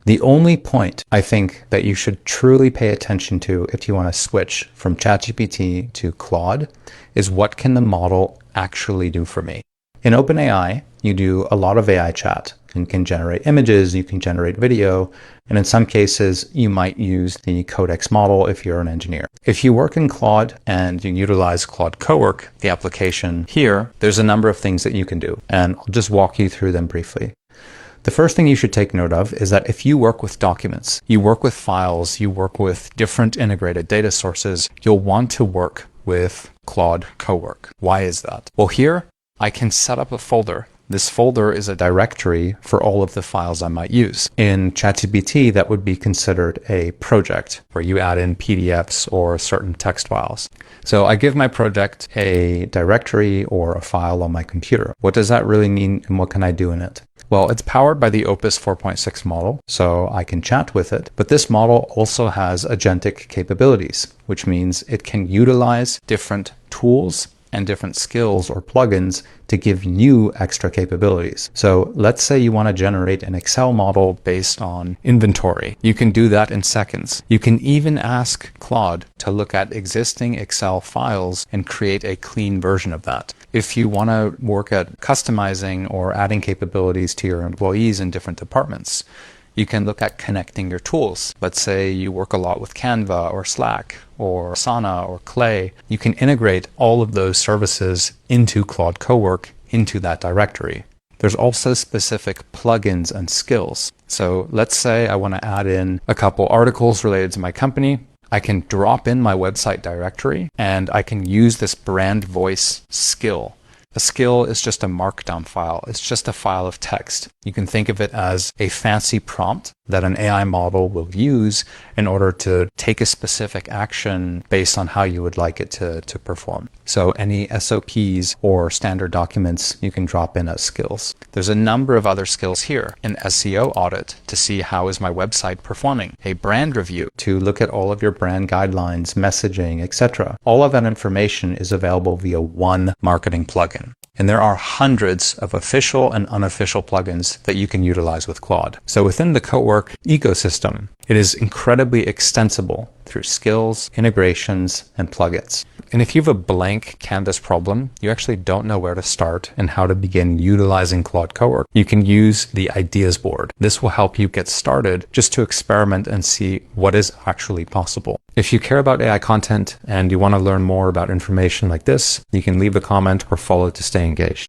The only point I think that you should truly pay attention to if you want to switch from ChatGPT to Claude is what can the model actually do for me? In OpenAI, you do a lot of AI chat and can generate images, you can generate video, and in some cases, you might use the Codex model if you're an engineer. If you work in Claude and you utilize Claude Cowork, the application here, there's a number of things that you can do, and I'll just walk you through them briefly. The first thing you should take note of is that if you work with documents, you work with files, you work with different integrated data sources, you'll want to work with Claude Cowork. Why is that? Well, here I can set up a folder. This folder is a directory for all of the files I might use. In ChatGPT, that would be considered a project where you add in PDFs or certain text files. So I give my project a directory or a file on my computer. What does that really mean and what can I do in it? Well, it's powered by the Opus 4.6 model, so I can chat with it. But this model also has agentic capabilities, which means it can utilize different tools and different skills or plugins to give you extra capabilities. So let's say you want to generate an Excel model based on inventory. You can do that in seconds. You can even ask Claude to look at existing Excel files and create a clean version of that. If you want to work at customizing or adding capabilities to your employees in different departments, you can look at connecting your tools. Let's say you work a lot with Canva or Slack or Asana or Clay. You can integrate all of those services into Claude Cowork into that directory. There's also specific plugins and skills. So let's say I want to add in a couple articles related to my company. I can drop in my website directory and I can use this brand voice skill. A skill is just a markdown file. It's just a file of text. You can think of it as a fancy prompt that an AI model will use in order to take a specific action based on how you would like it to perform. So any SOPs or standard documents you can drop in as skills. There's a number of other skills here. An SEO audit to see how is my website performing. A brand review to look at all of your brand guidelines, messaging, etc. All of that information is available via one marketing plugin. And there are hundreds of official and unofficial plugins that you can utilize with Claude. So within the Cowork ecosystem, it is incredibly extensible through skills, integrations, and plugins. And if you have a blank Canvas problem, you actually don't know where to start and how to begin utilizing Claude Cowork, you can use the ideas board. This will help you get started just to experiment and see what is actually possible. If you care about AI content and you want to learn more about information like this, you can leave a comment or follow to stay engaged.